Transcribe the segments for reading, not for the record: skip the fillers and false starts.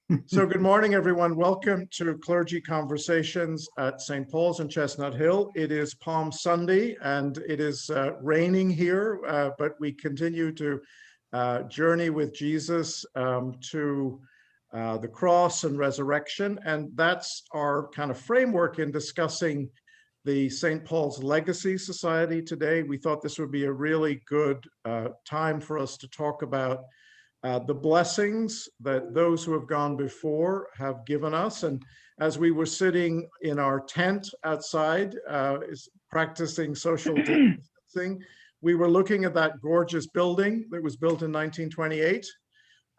So good morning, everyone. Welcome to Clergy Conversations at St. Paul's in Chestnut Hill. It is Palm Sunday and it is raining here, but we continue to journey with Jesus to the cross and resurrection. And that's our kind of framework in discussing the St. Paul's Legacy Society today. We thought this would be a really good time for us to talk about the blessings that those who have gone before have given us. And as we were sitting in our tent outside, practicing social distancing, we were looking at that gorgeous building that was built in 1928.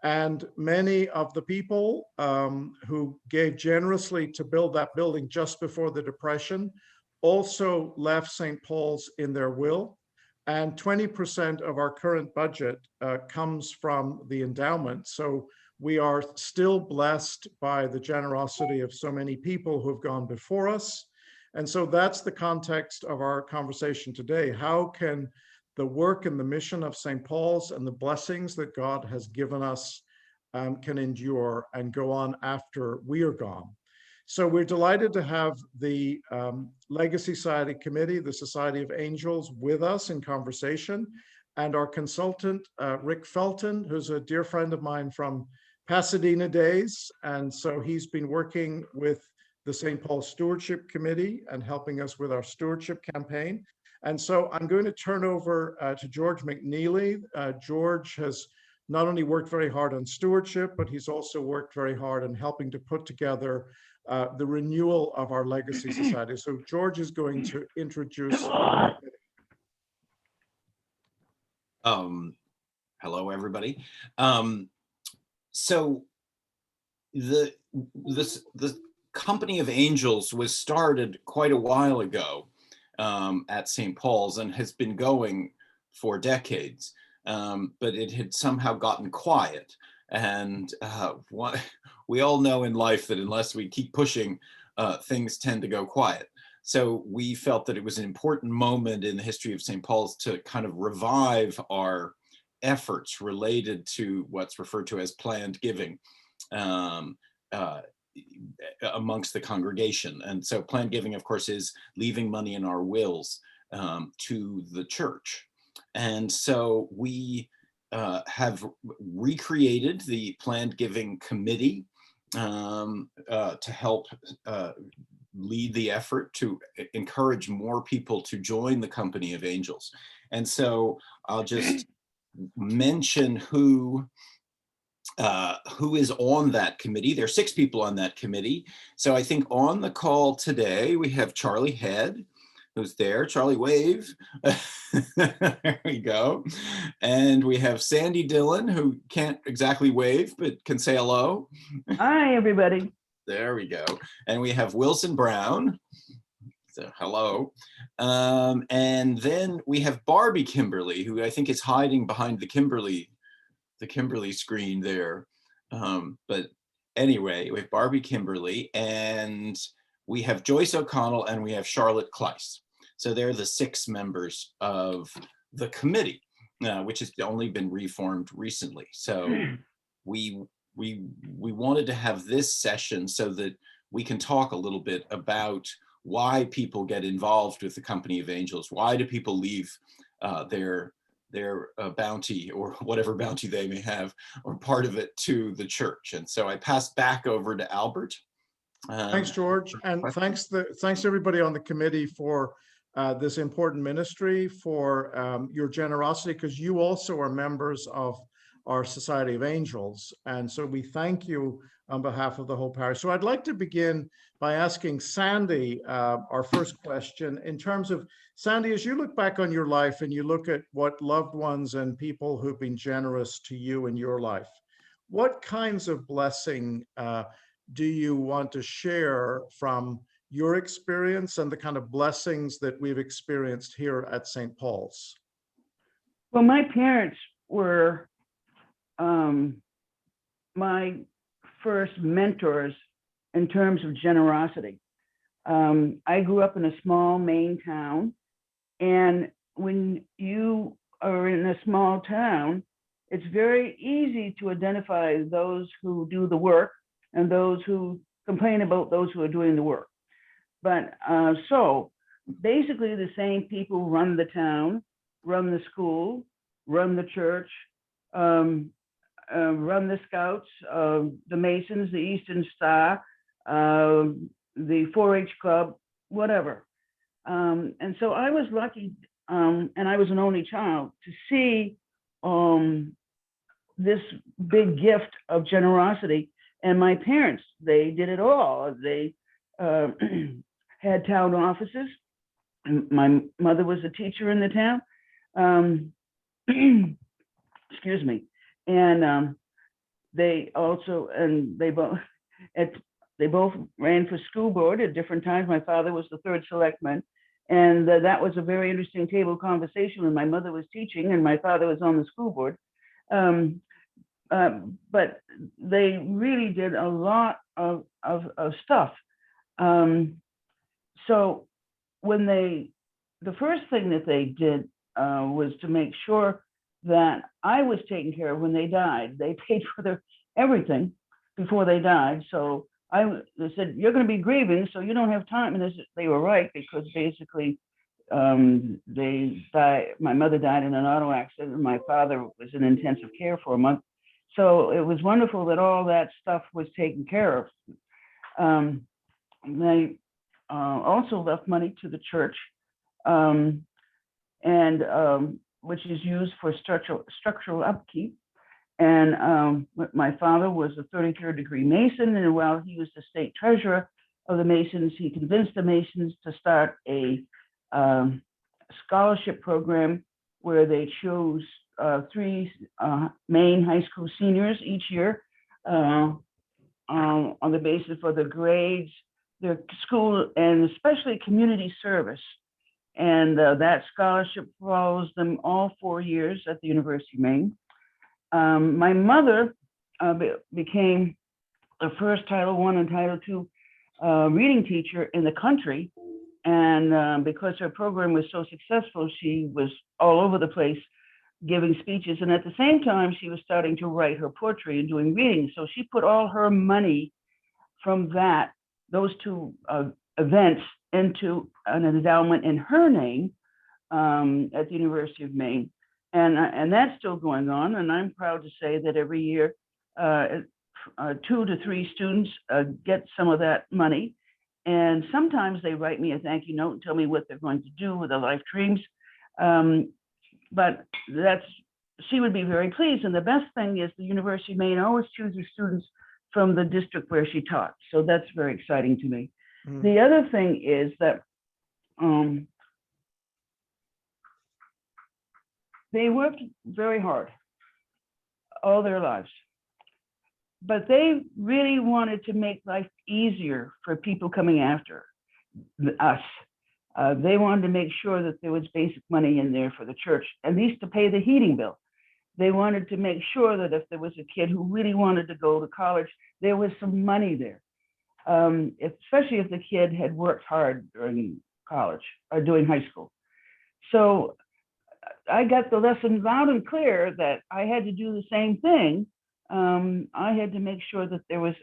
And many of the people who gave generously to build that building just before the Depression also left St. Paul's in their will. And 20% of our current budget comes from the endowment. So we are still blessed by the generosity of so many people who have gone before us. And so that's the context of our conversation today. How can the work and the mission of St. Paul's and the blessings that God has given us can endure and go on after we are gone? So we're delighted to have the Legacy Society Committee, the Society of Angels, with us in conversation, and our consultant, Rick Felton, who's a dear friend of mine from Pasadena days. And so he's been working with the St. Paul Stewardship Committee and helping us with our stewardship campaign. And so I'm going to turn over to George McNeely. George has not only worked very hard on stewardship, but he's also worked very hard on helping to put together the renewal of our Legacy Society. So George is going to introduce. Hello, everybody. So the Company of Angels was started quite a while ago at St. Paul's and has been going for decades, but it had somehow gotten quiet. And we all know in life that unless we keep pushing, things tend to go quiet. So we felt that it was an important moment in the history of St. Paul's to kind of revive our efforts related to what's referred to as planned giving amongst the congregation. And so planned giving, of course, is leaving money in our wills to the church. And so we have recreated the planned giving committee to help lead the effort to encourage more people to join the Company of Angels. And so I'll just mention who is on that committee. There are 6 people on that committee. So I think on the call today, we have Charlie Head, who's there. Charlie, wave. There we go. And we have Sandy Dillon, who can't exactly wave, but can say hello. Hi, everybody. There we go. And we have Wilson Brown. So hello. And then we have Barbie Kimberly, who I think is hiding behind the Kimberly screen there. But anyway, we have Barbie Kimberly, and we have Joyce O'Connell, and we have Charlotte Kleiss. So they're the 6 members of the committee, which has only been reformed recently. So we wanted to have this session so that we can talk a little bit about why people get involved with the Company of Angels. Why do people leave their bounty, or whatever bounty they may have, or part of it, to the church? And so I pass back over to Albert. Thanks, George, and thanks everybody on the committee for this important ministry, for your generosity, because you also are members of our Society of Angels. And so we thank you on behalf of the whole parish. So I'd like to begin by asking Sandy our first question. In terms of, Sandy, as you look back on your life and you look at what loved ones and people who've been generous to you in your life, what kinds of blessing do you want to share from your experience and the kind of blessings that we've experienced here at St. Paul's? Well, my parents were my first mentors in terms of generosity. I grew up in a small Maine town, and when you are in a small town, it's very easy to identify those who do the work and those who complain about those who are doing the work. But so basically the same people run the town, run the school, run the church, run the Scouts, the Masons, the Eastern Star, the 4-H Club, whatever. And so I was lucky, and I was an only child, to see this big gift of generosity. And my parents, they did it all. They had town offices. My mother was a teacher in the town. Excuse me. And they also, and they both ran for school board at different times. My father was the 3rd selectman. And that was a very interesting table conversation when my mother was teaching and my father was on the school board. But they really did a lot of stuff. So when the first thing that they did was to make sure that I was taken care of when they died. They paid for everything before they died. So they said, you're going to be grieving, so you don't have time. And they were right, because basically they died. My mother died in an auto accident, and my father was in intensive care for a month. So it was wonderful that all that stuff was taken care of. They also left money to the church, and which is used for structural upkeep. And my father was a 33rd degree Mason, and while he was the state treasurer of the Masons, he convinced the Masons to start a scholarship program where they chose 3 Maine high school seniors each year on the basis for the grades, their school, and especially community service. And that scholarship follows them all 4 years at the University of Maine. My mother became the first Title I and Title II reading teacher in the country. And because her program was so successful, she was all over the place giving speeches. And at the same time, she was starting to write her poetry and doing readings. So she put all her money from those 2 events into an endowment in her name at the University of Maine. And that's still going on. And I'm proud to say that every year, 2 to 3 students get some of that money. And sometimes they write me a thank you note and tell me what they're going to do with their life dreams. But she would be very pleased. And the best thing is the University of Maine always chooses students from the district where she taught. So that's very exciting to me. Mm. The other thing is that they worked very hard all their lives, but they really wanted to make life easier for people coming after us. They wanted to make sure that there was basic money in there for the church, at least to pay the heating bill. They wanted to make sure that if there was a kid who really wanted to go to college, there was some money there, especially if the kid had worked hard during college or doing high school. So I got the lesson loud and clear that I had to do the same thing. I had to make sure that there was,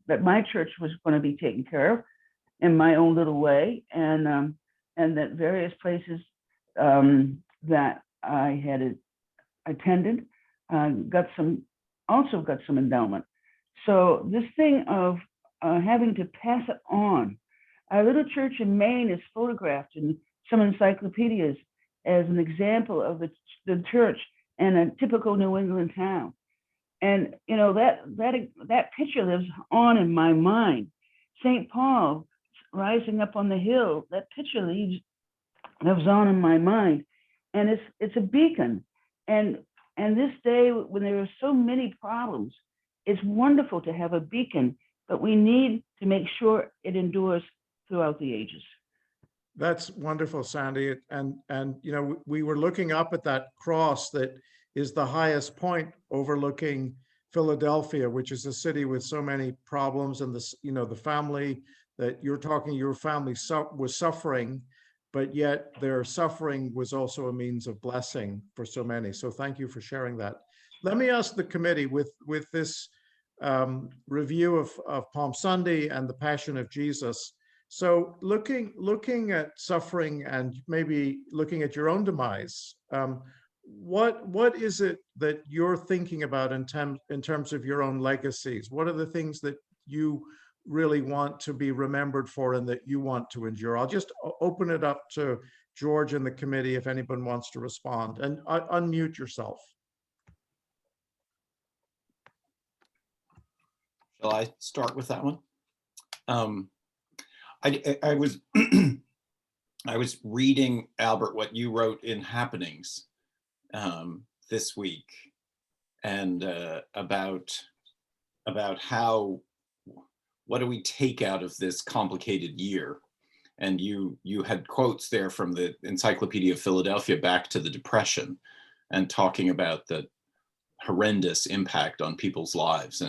that my church was going to be taken care of in my own little way, and that various places that I had attended got some endowment. So this thing of having to pass it on. Our little church in Maine is photographed in some encyclopedias as an example of the church in a typical New England town. And that picture lives on in my mind. St. Paul rising up on the hill, that picture lives on in my mind. And it's a beacon. And this day, when there are so many problems, it's wonderful to have a beacon, but we need to make sure it endures throughout the ages. That's wonderful, Sandy. And we were looking up at that cross that is the highest point overlooking Philadelphia, which is a city with so many problems, and the family that you're talking, your family was suffering, but yet their suffering was also a means of blessing for so many. So thank you for sharing that. Let me ask the committee with this review of Palm Sunday and the Passion of Jesus. So looking at suffering and maybe looking at your own demise, what is it that you're thinking about in terms of your own legacies? What are the things that you really want to be remembered for and that you want to endure? I'll just open it up to George and the committee if anyone wants to respond, and unmute yourself. Shall I start with that one? I was I was reading, Albert, what you wrote in Happenings this week, and about how, what do we take out of this complicated year? And you had quotes there from the Encyclopedia of Philadelphia back to the Depression, and talking about the horrendous impact on people's lives,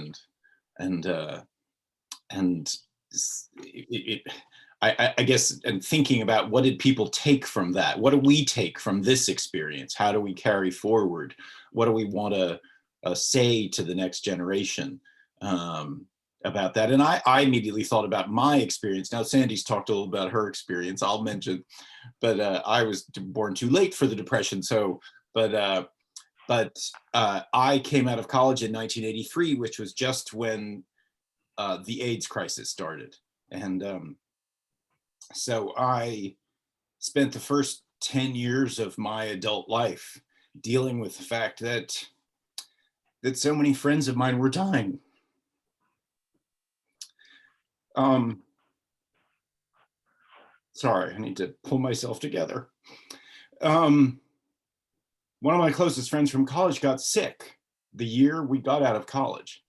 I guess, and thinking about what did people take from that? What do we take from this experience? How do we carry forward? What do we want to say to the next generation about that? And I immediately thought about my experience. Now, Sandy's talked a little about her experience, I'll mention, but I was born too late for the Depression. So, but I came out of college in 1983, which was just when the AIDS crisis started. And so I spent the first 10 years of my adult life dealing with the fact that so many friends of mine were dying. Sorry, I need to pull myself together. One of my closest friends from college got sick the year we got out of college,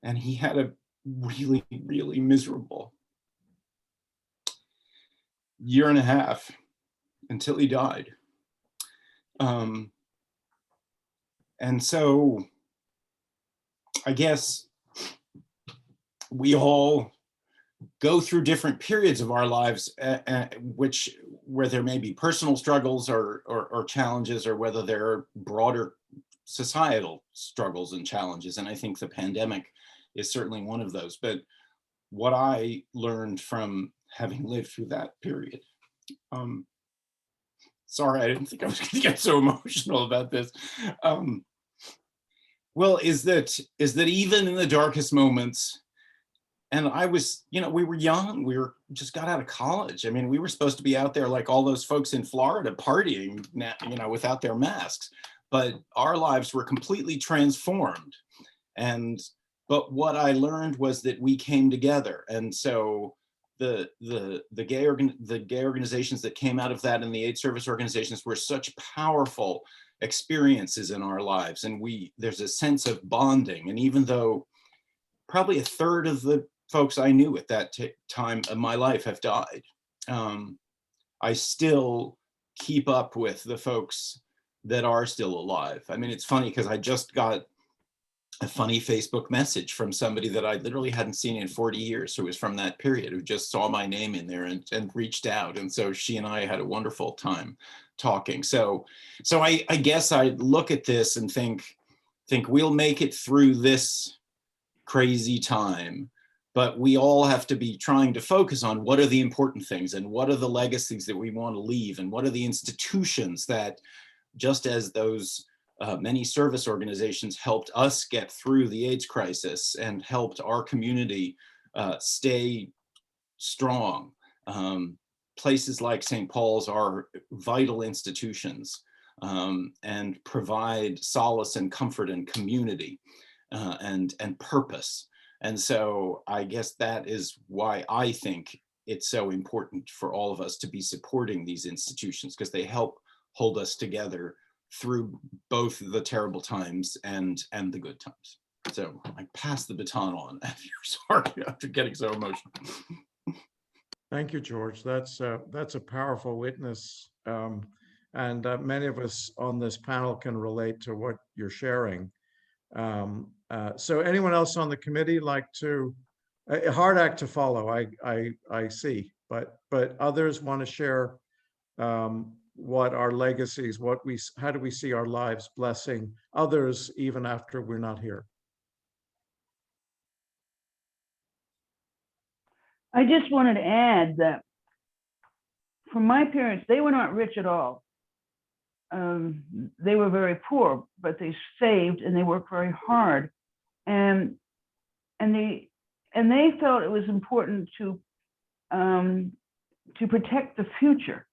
and he had a really, really miserable year and a half until he died. And so I guess we all go through different periods of our lives, where there may be personal struggles or challenges, or whether there are broader societal struggles and challenges. And I think the pandemic is certainly one of those. But what I learned from having lived through that period, sorry, I didn't think I was going to get so emotional about this. Well, is that even in the darkest moments, and I was, we were young, we just got out of college. I mean, we were supposed to be out there like all those folks in Florida partying, without their masks, but our lives were completely transformed. But what I learned was that we came together. And so the gay organizations that came out of that, and the AIDS service organizations, were such powerful experiences in our lives. And there's a sense of bonding. And even though probably a third of the folks I knew at that time of my life have died, I still keep up with the folks that are still alive. I mean, it's funny because I just got a funny Facebook message from somebody that I literally hadn't seen in 40 years, who was from that period, who just saw my name in there and reached out. And so she and I had a wonderful time talking. So I guess I look at this and think we'll make it through this crazy time, but we all have to be trying to focus on what are the important things, and what are the legacies that we want to leave, and what are the institutions that, just as those many service organizations helped us get through the AIDS crisis and helped our community stay strong. Places like St. Paul's are vital institutions and provide solace and comfort and community and purpose. And so I guess that is why I think it's so important for all of us to be supporting these institutions, because they help hold us together through both the terrible times and the good times. So I pass the baton on. Sorry, after getting so emotional. Thank you, George. That's a powerful witness, and many of us on this panel can relate to what you're sharing. So anyone else on the committee like to? A hard act to follow, I see, but others want to share what our legacies, how do we see our lives blessing others even after we're not here? I just wanted to add that for my parents, they were not rich at all. They were very poor, but they saved and they worked very hard, and they felt it was important to protect the future.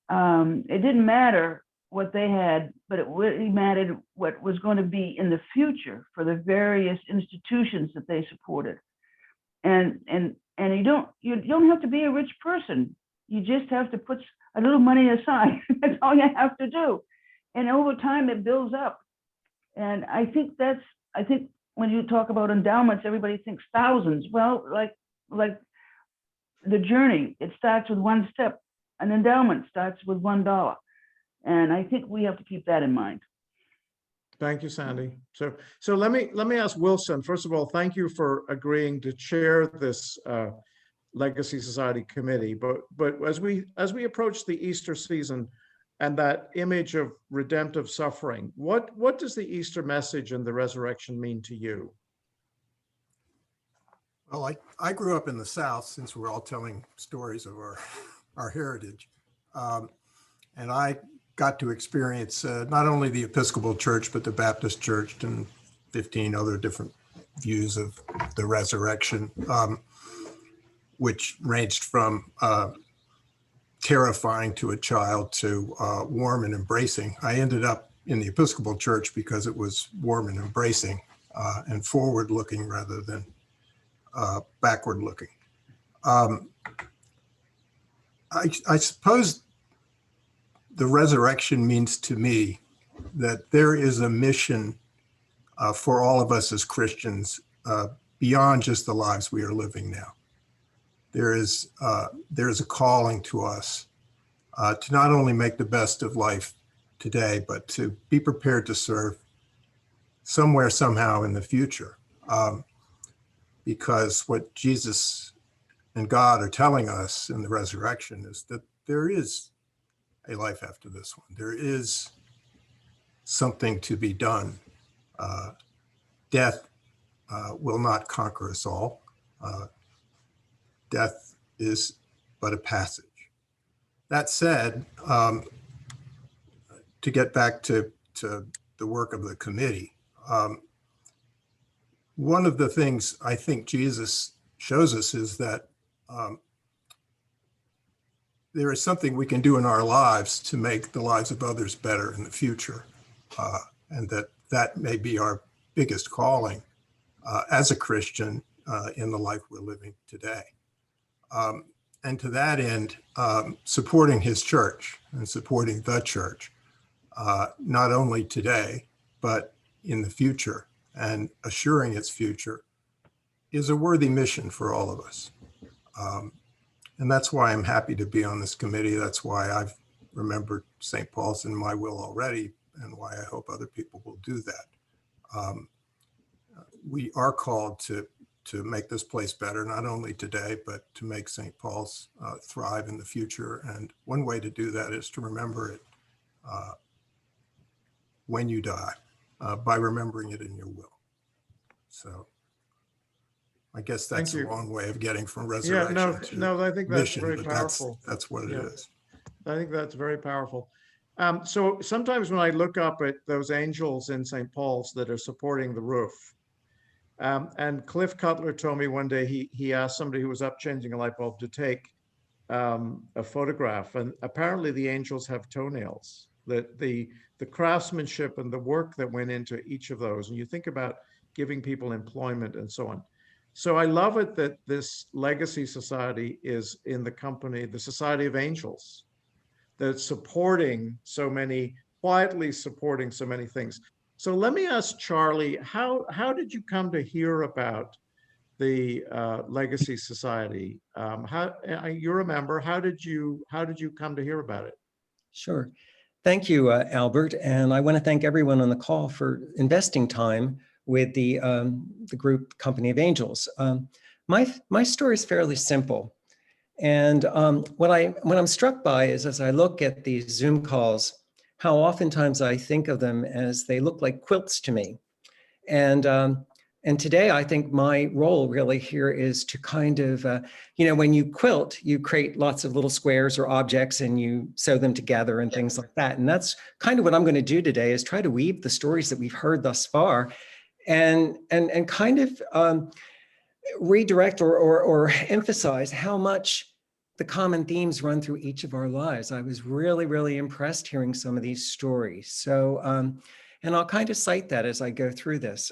It didn't matter what they had, but it really mattered what was going to be in the future for the various institutions that they supported. And you don't have to be a rich person. You just have to put a little money aside. That's all you have to do. And over time, it builds up. And I think when you talk about endowments, everybody thinks thousands. Well, like the journey, it starts with one step. An endowment starts with $1. And I think we have to keep that in mind. Thank you, Sandy. So let me ask Wilson. First of all, thank you for agreeing to chair this Legacy Society committee. But as we approach the Easter season and that image of redemptive suffering, what does the Easter message and the resurrection mean to you? Well, I grew up in the South, since we're all telling stories of our heritage, and I got to experience not only the Episcopal Church, but the Baptist Church and 15 other different views of the resurrection, which ranged from terrifying to a child to warm and embracing. I ended up in the Episcopal Church because it was warm and embracing and forward-looking rather than backward-looking. I suppose the resurrection means to me that there is a mission for all of us as Christians beyond just the lives we are living now. There is a calling to us to not only make the best of life today, but to be prepared to serve somewhere, somehow in the future. Because what Jesus and God are telling us in the resurrection is that there is a life after this one. There is something to be done. Death will not conquer us all. Death is but a passage. That said, to get back to the work of the committee, one of the things I think Jesus shows us is that there is something we can do in our lives to make the lives of others better in the future, and that may be our biggest calling as a Christian in the life we're living today. And to that end, supporting his church and supporting the church, not only today, but in the future, and assuring its future, is a worthy mission for all of us. And that's why I'm happy to be on this committee. That's why I've remembered St. Paul's in my will already, and why I hope other people will do that. We are called to make this place better, not only today, but to make St. Paul's thrive in the future. And one way to do that is to remember it when you die, by remembering it in your will. So I guess that's a long way of getting from resurrection to I think that's mission, very but powerful. that's what it is. I think that's very powerful. So sometimes when I look up at those angels in St. Paul's that are supporting the roof, and Cliff Cutler told me one day he asked somebody who was up changing a light bulb to take a photograph, and apparently the angels have toenails. That the craftsmanship and the work that went into each of those, and you think about giving people employment and so on. So I love it that this Legacy Society is in the company, the Society of Angels, that's supporting so many, quietly supporting so many things. So let me ask Charlie, how did you come to hear about the Legacy Society? You're a member. How did you come to hear about it? Sure. Thank you, Albert. And I want to thank everyone on the call for investing time with the group Company of Angels. My story is fairly simple. And what I'm struck by is, as I look at these Zoom calls, how oftentimes I think of them as they look like quilts to me. And And today, I think my role really here is to kind of, when you quilt, you create lots of little squares or objects and you sew them together and things like that. And that's kind of what I'm going to do today, is try to weave the stories that we've heard thus far and kind of redirect or emphasize how much the common themes run through each of our lives. I was really, really impressed hearing some of these stories. So, and I'll kind of cite that as I go through this.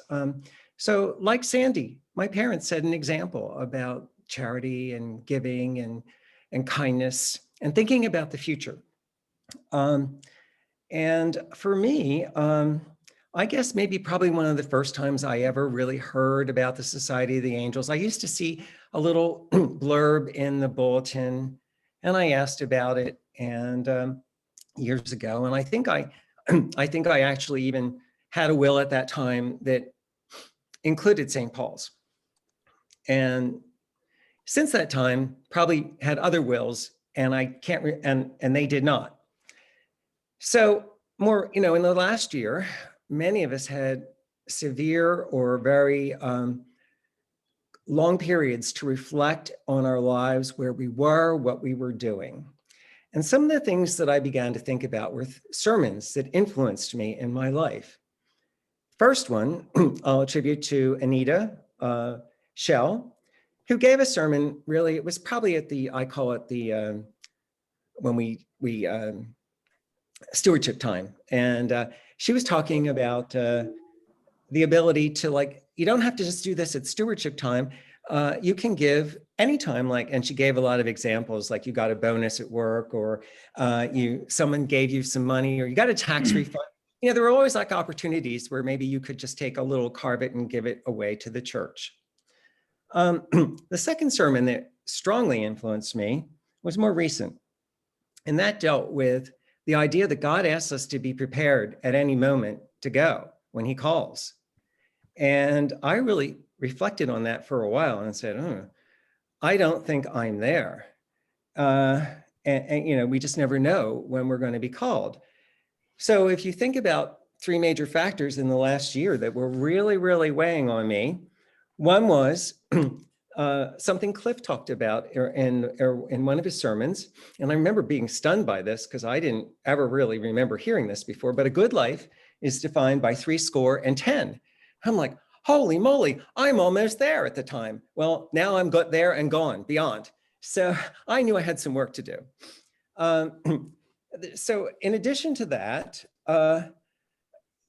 So like Sandy, my parents set an example about charity and giving and kindness and thinking about the future. And for me, I guess maybe probably one of the first times I ever really heard about the Society of the Angels, I used to see a little blurb in the bulletin and I asked about it and years ago. And I think I actually even had a will at that time that included St. Paul's. And since that time, probably had other wills and I can't, and they did not. So more, in the last year, many of us had severe or very long periods to reflect on our lives, where we were, what we were doing. And some of the things that I began to think about were sermons that influenced me in my life. First one, I'll attribute to Anita Shell, who gave a sermon, really, it was probably at the, I call it the, when we stewardship time. And she was talking about the ability to you don't have to just do this at stewardship time. You can give anytime, and she gave a lot of examples, like you got a bonus at work, or someone gave you some money, or you got a tax refund. There were always opportunities where maybe you could just take a little, carve it and give it away to the church. The second sermon that strongly influenced me was more recent. And that dealt with the idea that God asks us to be prepared at any moment to go when he calls. And I really reflected on that for a while and said, I don't think I'm there. And we just never know when we're going to be called. So if you think about three major factors in the last year that were really, really weighing on me, one was something Cliff talked about in one of his sermons. And I remember being stunned by this because I didn't ever really remember hearing this before, but a good life is defined by 70. I'm like, holy moly, I'm almost there at the time. Well, now I'm got there and gone beyond. So I knew I had some work to do. So in addition to that,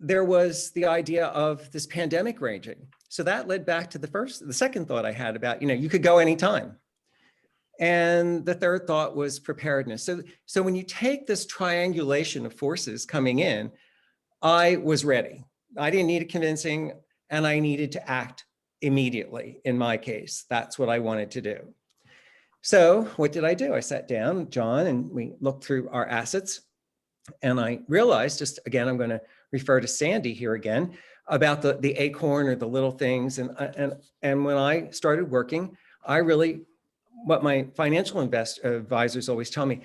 there was the idea of this pandemic raging. So that led back to the second thought I had about, you could go anytime. And the third thought was preparedness. So when you take this triangulation of forces coming in, I was ready. I didn't need a convincing, and I needed to act immediately. In my case, that's what I wanted to do. So what did I do? I sat down, John, and we looked through our assets. And I realized, just again, I'm going to refer to Sandy here again, about the acorn or the little things. And when I started working, what my financial advisors always tell me,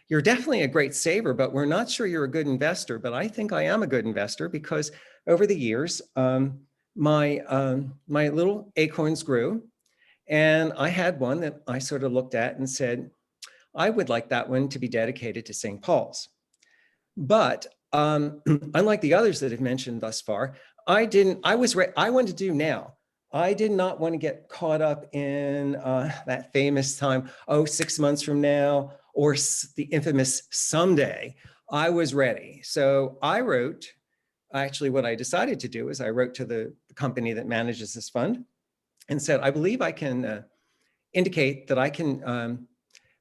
you're definitely a great saver, but we're not sure you're a good investor. But I think I am a good investor because over the years, my little acorns grew. And I had one that I sort of looked at and said, I would like that one to be dedicated to St. Paul's. But unlike the others that have mentioned thus far, I wanted to do now. I did not want to get caught up in that famous time, 6 months from now, or the infamous someday. I was ready. So I wrote, actually what I decided to do is I wrote to the company that manages this fund and said, I believe I can indicate that I can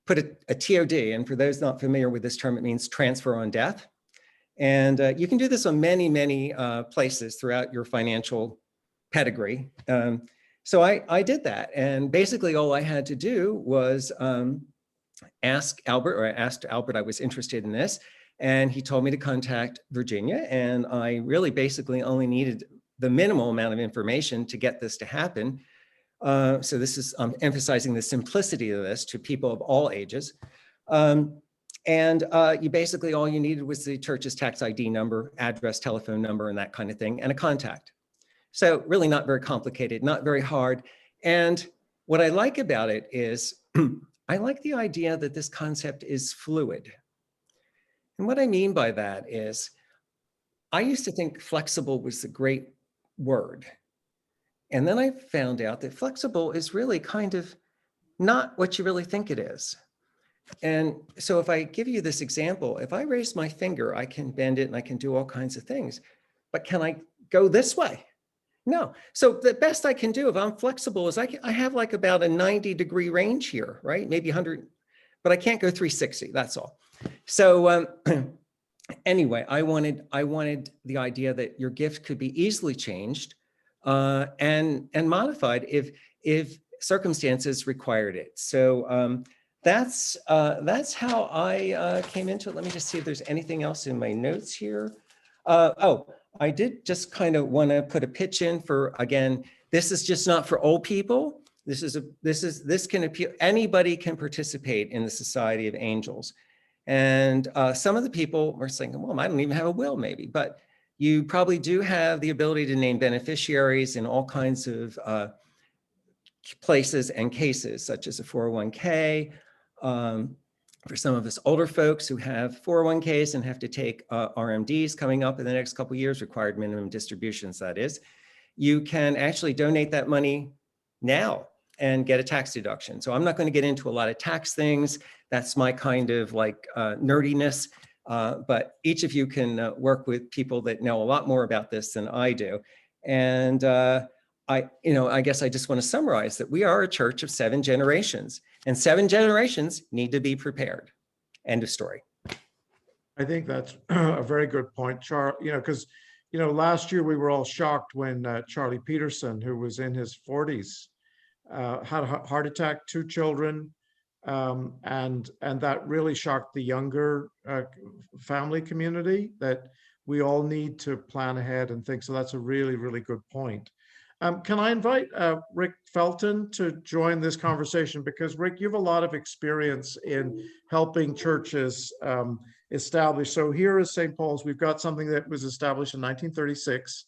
put a TOD, and for those not familiar with this term, it means transfer on death. And you can do this on many, many places throughout your financial pedigree. So I did that. And basically all I had to do was ask Albert, or I asked Albert, I was interested in this. And he told me to contact Virginia. And I really basically only needed the minimal amount of information to get this to happen. So this is emphasizing the simplicity of this to people of all ages. You basically, all you needed was the church's tax ID number, address, telephone number, and that kind of thing, and a contact. So really not very complicated, not very hard. And what I like about it is I like the idea that this concept is fluid. And what I mean by that is I used to think flexible was a great word. And then I found out that flexible is really kind of not what you really think it is. And so if I give you this example, if I raise my finger, I can bend it and I can do all kinds of things. But can I go this way? No. So the best I can do if I'm flexible is I have like about a 90-degree range here, right? Maybe 100, but I can't go 360, that's all. So anyway, I wanted the idea that your gift could be easily changed and modified if circumstances required it. So that's how I came into it. Let me just see if there's anything else in my notes here. Oh, I did just kind of want to put a pitch in for, again, this is just not for old people. This can appeal, anybody can participate in the Society of Angels. And some of the people were saying, well, I don't even have a will maybe, but you probably do have the ability to name beneficiaries in all kinds of places and cases, such as a 401k. For some of us older folks who have 401ks and have to take RMDs coming up in the next couple of years, required minimum distributions, that is, you can actually donate that money now and get a tax deduction. So I'm not going to get into a lot of tax things. That's my kind of like nerdiness. But each of you can work with people that know a lot more about this than I do. And I guess I just want to summarize that we are a church of 7 generations, and 7 generations need to be prepared. End of story. I think that's a very good point, Charlie. Because last year we were all shocked when Charlie Peterson, who was in his 40s, had a heart attack, 2 children, and that really shocked the younger family community, that we all need to plan ahead and think. So that's a really, really good point. Can I invite Rick Felton to join this conversation? Because Rick, you have a lot of experience in helping churches establish. So here is St. Paul's. We've got something that was established in 1936,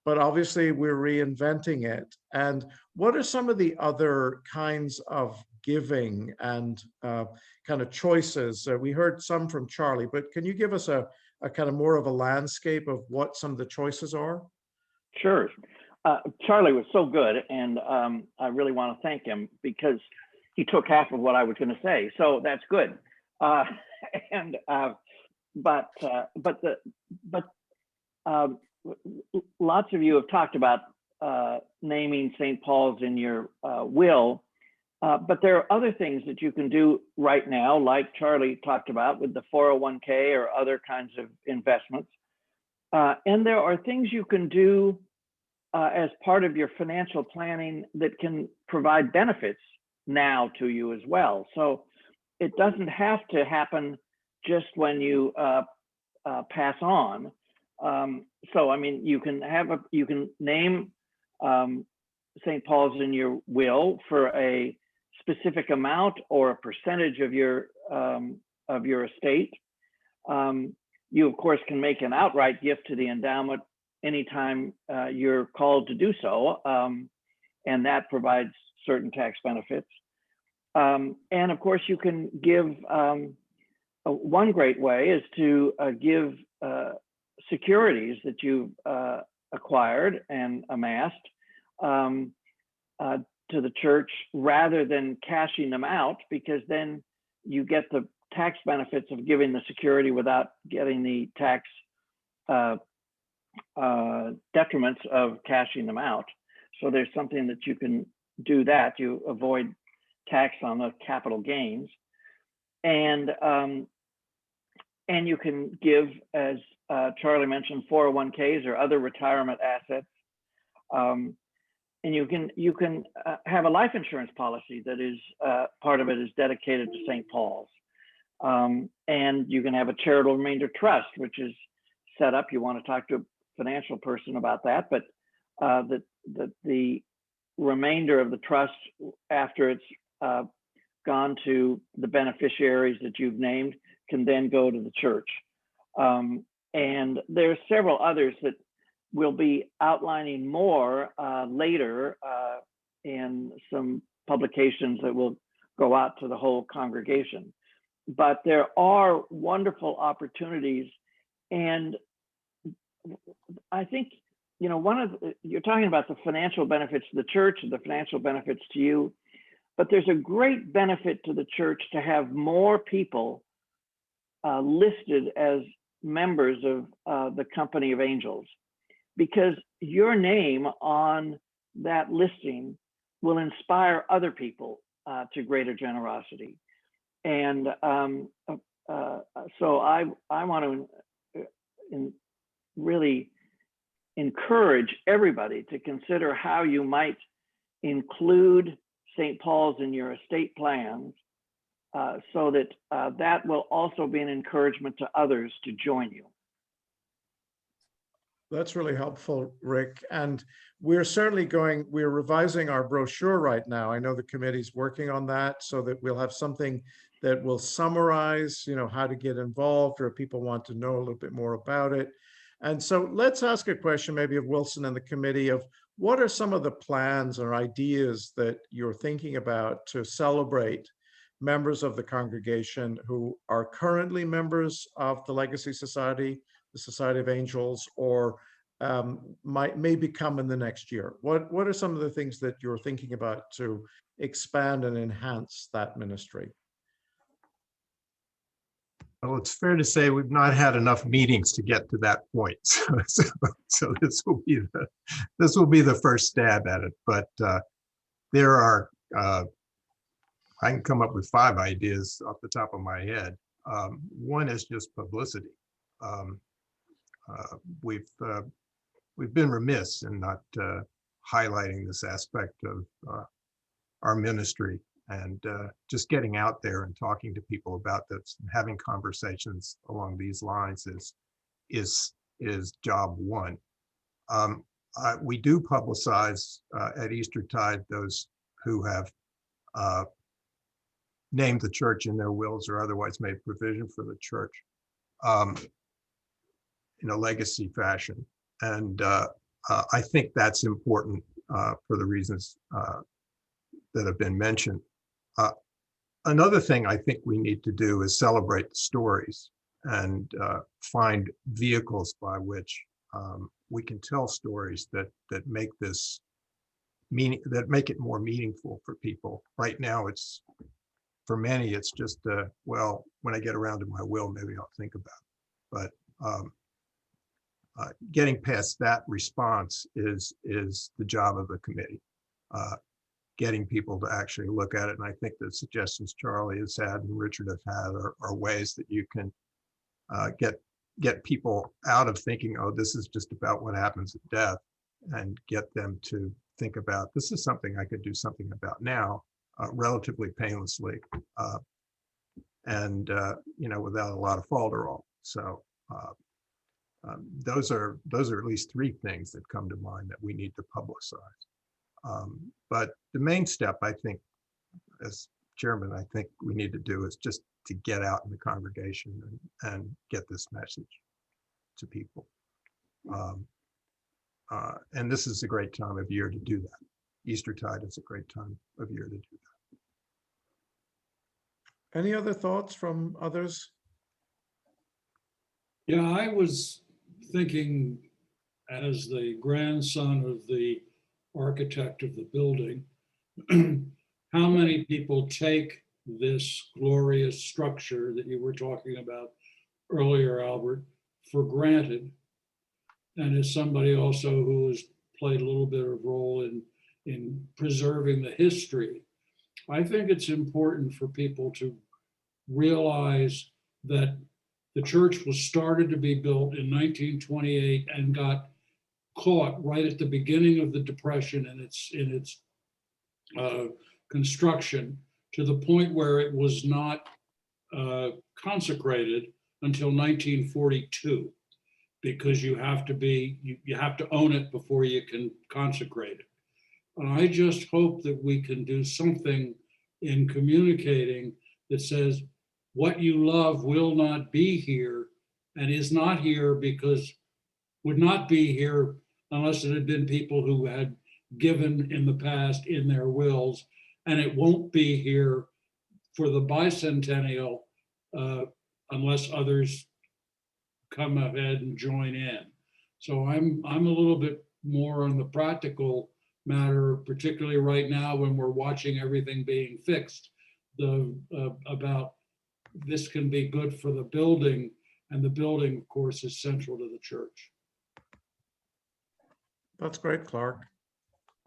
but obviously we're reinventing it. And what are some of the other kinds of giving and kind of choices? We heard some from Charlie, but can you give us a kind of more of a landscape of what some of the choices are? Sure. Charlie was so good, and I really want to thank him because he took half of what I was going to say. So that's good. But lots of you have talked about naming St. Paul's in your will, but there are other things that you can do right now, like Charlie talked about with the 401k or other kinds of investments. And there are things you can do as part of your financial planning that can provide benefits now to you as well. So it doesn't have to happen just when you pass on. So I mean, you can name St. Paul's in your will for a specific amount or a percentage of your estate. You of course can make an outright gift to the endowment anytime you're called to do so, and that provides certain tax benefits. And of course, you can give, one great way is to give securities that you've acquired and amassed to the church rather than cashing them out, because then you get the tax benefits of giving the security without getting the tax detriments of cashing them out. So there's something that you can do that. You avoid tax on the capital gains, and you can give, as Charlie mentioned, 401ks or other retirement assets, and you can have a life insurance policy that is part of it is dedicated to St. Paul's, and you can have a charitable remainder trust, which is set up. You want to talk to a financial person about that, but the remainder of the trust, after it's gone to the beneficiaries that you've named, can then go to the church. And there's several others that we'll be outlining more later in some publications that will go out to the whole congregation. But there are wonderful opportunities, and I think, you know, you're talking about the financial benefits to the church and the financial benefits to you, but there's a great benefit to the church to have more people listed as members of the Company of Angels, because your name on that listing will inspire other people to greater generosity. And so I want to really encourage everybody to consider how you might include St. Paul's in your estate plans, so that that will also be an encouragement to others to join you. That's really helpful, Rick. And we're revising our brochure right now. I know the committee's working on that so that we'll have something that will summarize, you know, how to get involved, or if people want to know a little bit more about it. And so let's ask a question maybe of Wilson and the committee of what are some of the plans or ideas that you're thinking about to celebrate members of the congregation who are currently members of the Legacy Society, the Society of Angels, or may become in the next year? What are some of the things that you're thinking about to expand and enhance that ministry? Well, it's fair to say we've not had enough meetings to get to that point. So this will be the first stab at it. But there are, I can come up with 5 ideas off the top of my head. One is just publicity. We've been remiss in not highlighting this aspect of our ministry, and just getting out there and talking to people about this and having conversations along these lines is job one. We do publicize at Eastertide those who have named the church in their wills or otherwise made provision for the church in a legacy fashion. And I think that's important for the reasons that have been mentioned. Another thing I think we need to do is celebrate the stories and find vehicles by which we can tell stories that make this that make it more meaningful for people. Right now, for many, it's just well, when I get around to my will, maybe I'll think about it. But getting past that response is the job of the committee. Getting people to actually look at it. And I think the suggestions Charlie has had and Richard have had are ways that you can get people out of thinking, oh, this is just about what happens at death, and get them to think about, this is something I could do something about now, relatively painlessly, and you know, without a lot of falderall. So those are at least 3 things that come to mind that we need to publicize. But the main step, I think, as chairman, I think we need to do is just to get out in the congregation and get this message to people. And this is a great time of year to do that. Eastertide is a great time of year to do that. Any other thoughts from others? Yeah, I was thinking, as the grandson of the architect of the building, how many people take this glorious structure that you were talking about earlier, Albert, for granted. And as somebody also who has played a little bit of role in preserving the history, I think it's important for people to realize that the church was started to be built in 1928 and got caught right at the beginning of the Depression in its construction, to the point where it was not consecrated until 1942, because you have to own it before you can consecrate it. And I just hope that we can do something in communicating that says what you love will not be here, and is not here because would not be here unless it had been people who had given in the past in their wills, and it won't be here for the bicentennial unless others come ahead and join in. So I'm a little bit more on the practical matter, particularly right now when we're watching everything being fixed, about this can be good for the building, and the building, of course, is central to the church. That's great, Clark.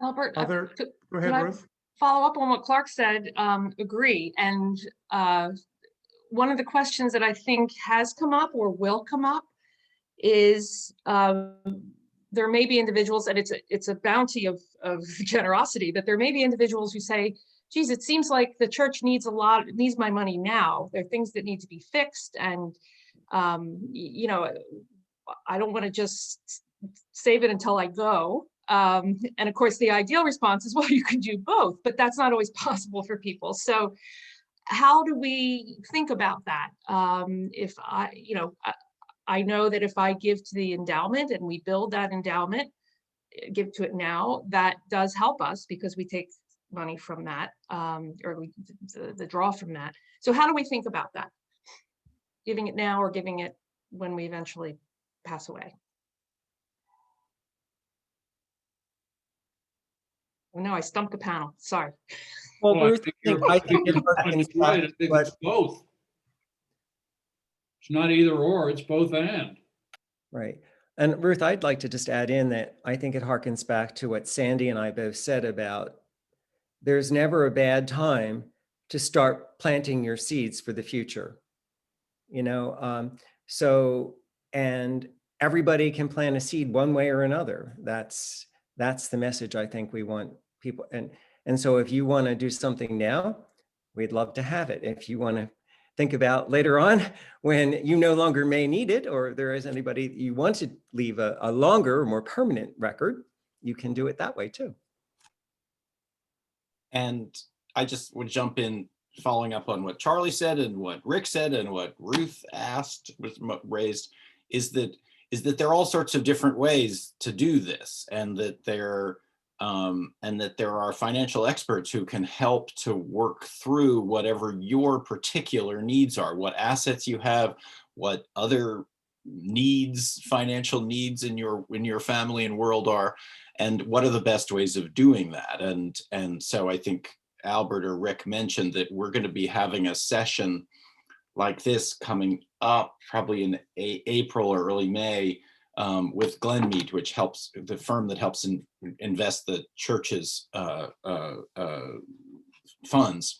Albert, Go ahead, can I Ruth. follow up on what Clark said? Agree. And one of the questions that I think has come up or will come up is there may be individuals, and it's a bounty of generosity, but there may be individuals who say, geez, it seems like the church needs my money now. There are things that need to be fixed, and you know, I don't want to just save it until I go. And of course, the ideal response is, well, you can do both, but that's not always possible for people. So how do we think about that? If I know that if I give to the endowment and we build that endowment, give to it now, that does help us because we take money from that, or the draw from that. So how do we think about that? Giving it now or giving it when we eventually pass away? Oh, no, I stumped the panel. Sorry. Well, Well, Ruth, I think it harkens right. I back think to it's both. It's not either or, it's both and. right. And Ruth, I'd like to just add in that I think it harkens back to what Sandy and I both said about there's never a bad time to start planting your seeds for the future. You know, and everybody can plant a seed one way or another. That's the message I think we want people. And so if you want to do something now, we'd love to have it. If you want to think about later on when you no longer may need it, or there is anybody you want to leave a longer, more permanent record, you can do it that way too. And I just would jump in following up on what Charlie said and what Rick said and what Ruth raised, is that there are all sorts of different ways to do this, and that there are financial experts who can help to work through whatever your particular needs are, what assets you have, what other needs, financial needs in your family and world are, and what are the best ways of doing that. And so I think Albert or Rick mentioned that we're going to be having a session like this coming up probably in April or early May with Glenmead, which helps, the firm that helps invest the church's funds,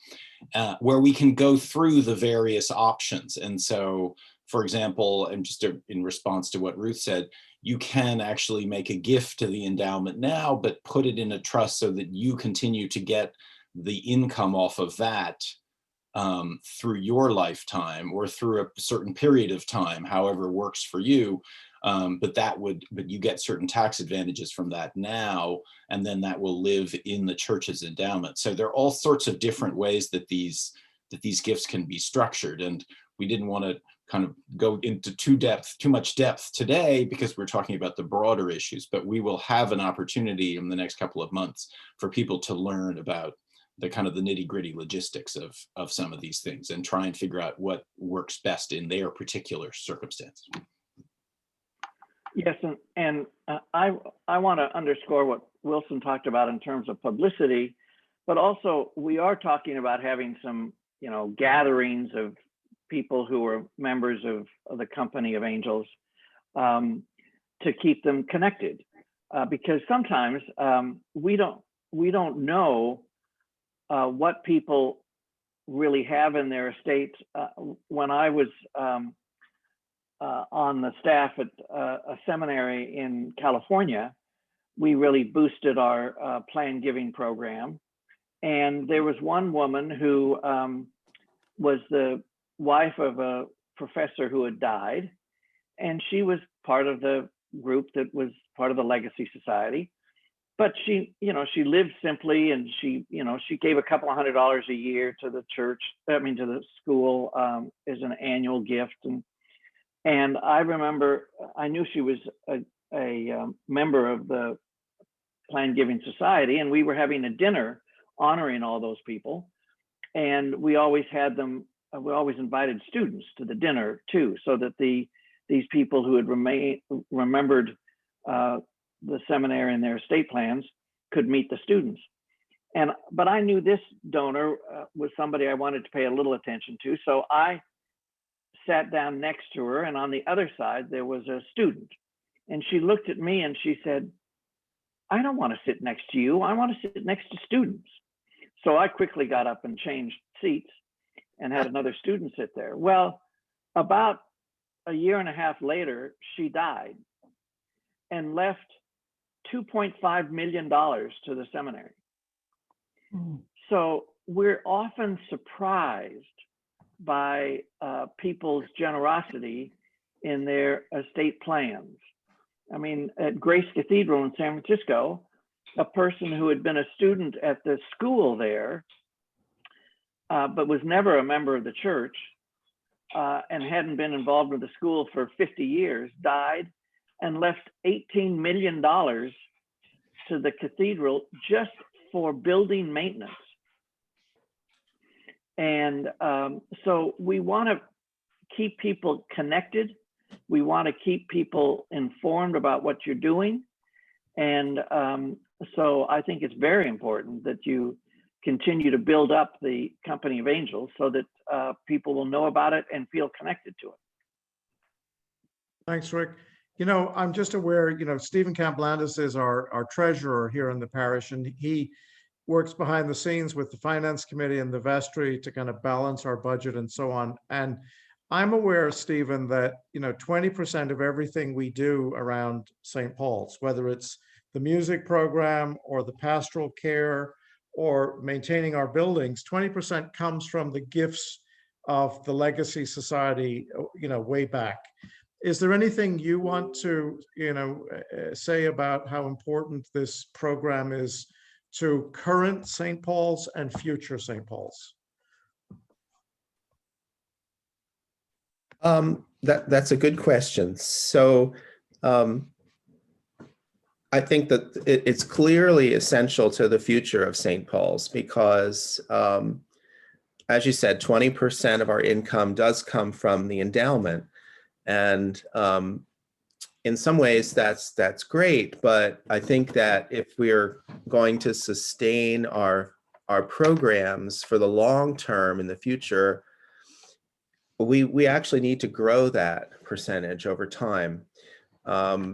where we can go through the various options. And so, for example, and just in response to what Ruth said, you can actually make a gift to the endowment now, but put it in a trust so that you continue to get the income off of that through your lifetime or through a certain period of time, however works for you. But you get certain tax advantages from that now, and then that will live in the church's endowment. So there are all sorts of different ways that these gifts can be structured. And we didn't want to kind of go into too much depth today because we're talking about the broader issues, but we will have an opportunity in the next couple of months for people to learn about the kind of the nitty-gritty logistics of some of these things and try and figure out what works best in their particular circumstance. Yes, and I want to underscore what Wilson talked about in terms of publicity, but also we are talking about having some, gatherings of people who are members of the Company of Angels to keep them connected, because sometimes we don't know what people really have in their estates. When I was on the staff at a seminary in California, we really boosted our planned giving program. And there was one woman who was the wife of a professor who had died. And she was part of the group that was part of the Legacy Society. But she lived simply, and she gave a couple of $100 a year to the church, to the school as an annual gift. And I remember, I knew she was a member of the Plan Giving Society, and we were having a dinner honoring all those people. And we always had them, we always invited students to the dinner too, so that these people who had remembered the seminary and their estate plans could meet the students. But I knew this donor was somebody I wanted to pay a little attention to. So I sat down next to her, and on the other side, there was a student. And she looked at me and she said, "I don't want to sit next to you. I want to sit next to students." So I quickly got up and changed seats and had another student sit there. Well, about a year and a half later, she died and left $2.5 million to the seminary. So we're often surprised by people's generosity in their estate plans. I mean, at Grace Cathedral in San Francisco, a person who had been a student at the school there, but was never a member of the church and hadn't been involved with the school for 50 years, died and left $18 million to the cathedral just for building maintenance. And so we want to keep people connected. We want to keep people informed about what you're doing. And so I think it's very important that you continue to build up the Company of Angels so that people will know about it and feel connected to it. Thanks, Rick. You know, I'm just aware, you know, Stephen Camp Landis is our treasurer here in the parish, and he works behind the scenes with the finance committee and the vestry to kind of balance our budget and so on. And I'm aware, Stephen, that, you know, 20% of everything we do around St. Paul's, whether it's the music program or the pastoral care or maintaining our buildings, 20% comes from the gifts of the Legacy Society, you know, way back. Is there anything you want to, you know, say about how important this program is to current St. Paul's and future St. Paul's? That's a good question. So I think that it's clearly essential to the future of St. Paul's because, as you said, 20% of our income does come from the endowment. And in some ways that's great, but I think that if we're going to sustain our programs for the long term in the future, we actually need to grow that percentage over time. I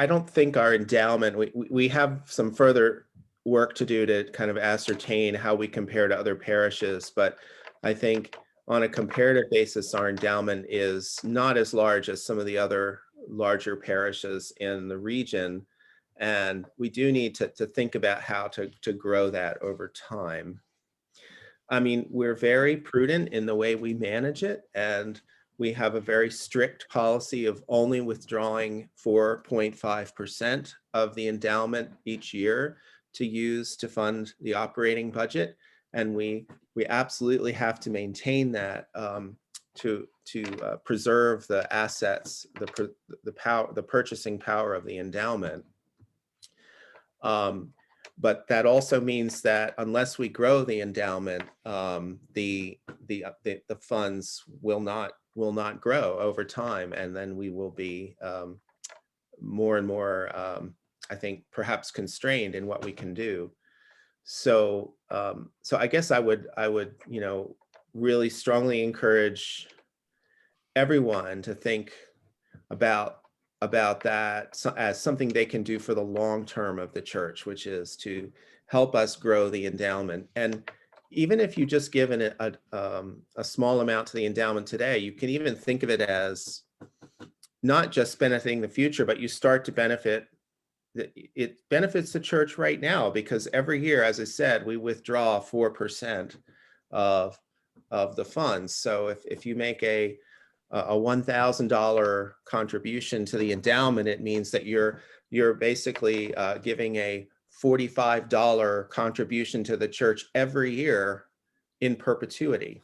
don't think our endowment, we have some further work to do to kind of ascertain how we compare to other parishes, but I think on a comparative basis, our endowment is not as large as some of the other larger parishes in the region. And we do need to think about how to grow that over time. I mean, we're very prudent in the way we manage it. And we have a very strict policy of only withdrawing 4.5% of the endowment each year to use to fund the operating budget. And we absolutely have to maintain that to preserve the assets, the purchasing power of the endowment. But that also means that unless we grow the endowment, the funds will not grow over time, and then we will be more and more, I think, perhaps constrained in what we can do. So I guess I would, you know, really strongly encourage everyone to think about that as something they can do for the long term of the church, which is to help us grow the endowment. And even if you just give a small amount to the endowment today, you can even think of it as not just benefiting the future, but you start to benefit. It benefits the church right now because every year, as I said, we withdraw 4% of the funds. So if you make a $1,000 contribution to the endowment, it means that you're basically giving a $45 contribution to the church every year in perpetuity.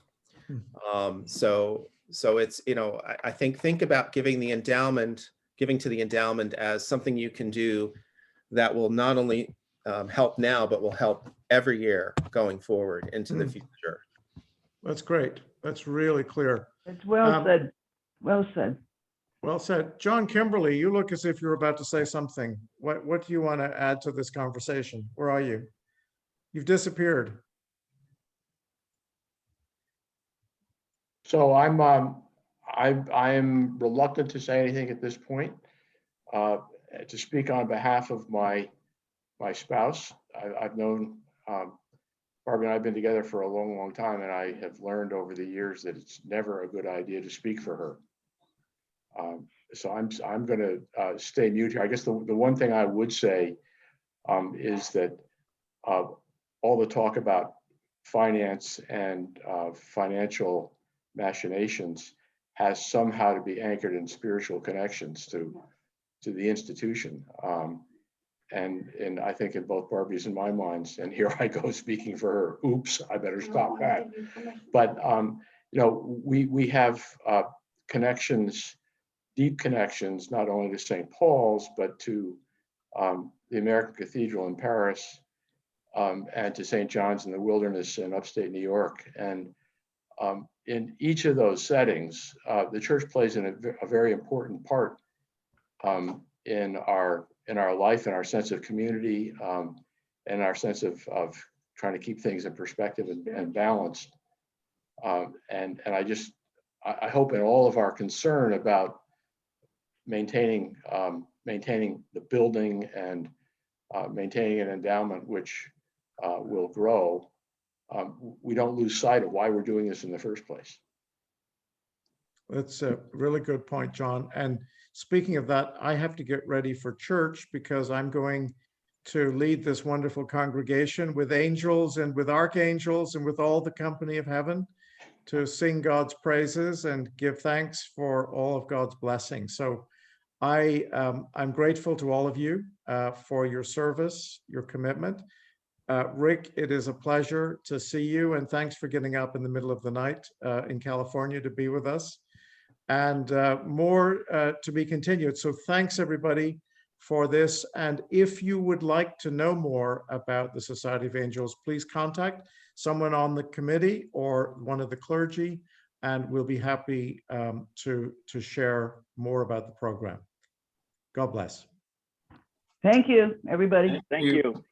So it's, you know, I think about giving the endowment giving to the endowment as something you can do that will not only help now, but will help every year going forward into the future. That's great. That's really clear. It's well said. Well said. Well said. John Kimberly, you look as if you're about to say something. What do you want to add to this conversation? Where are you? You've disappeared. So I'm reluctant to say anything at this point. To speak on behalf of my spouse, I've known Barbie and I've been together for a long, long time, and I have learned over the years that it's never a good idea to speak for her. So I'm going to stay mute here. I guess the one thing I would say is that all the talk about finance and financial machinations has somehow to be anchored in spiritual connections to the institution. And I think in both Barbie's and my minds, and here I go speaking for her, oops, I better stop that. But you know, we have connections, deep connections, not only to St. Paul's, but to the American Cathedral in Paris, and to St. John's in the Wilderness in upstate New York. And in each of those settings, the church plays a very important part in our life and our sense of community, and our sense of trying to keep things in perspective and balanced. And I hope in all of our concern about maintaining the building and maintaining an endowment which will grow, we don't lose sight of why we're doing this in the first place. That's a really good point, John. And speaking of that, I have to get ready for church because I'm going to lead this wonderful congregation with angels and with archangels and with all the company of heaven to sing God's praises and give thanks for all of God's blessings. So I'm grateful to all of you for your service, your commitment. Rick, it is a pleasure to see you, and thanks for getting up in the middle of the night in California to be with us. And more to be continued. So thanks everybody for this. And if you would like to know more about the Society of Angels, please contact someone on the committee or one of the clergy, and we'll be happy to share more about the program. God bless. Thank you, everybody. Thank you.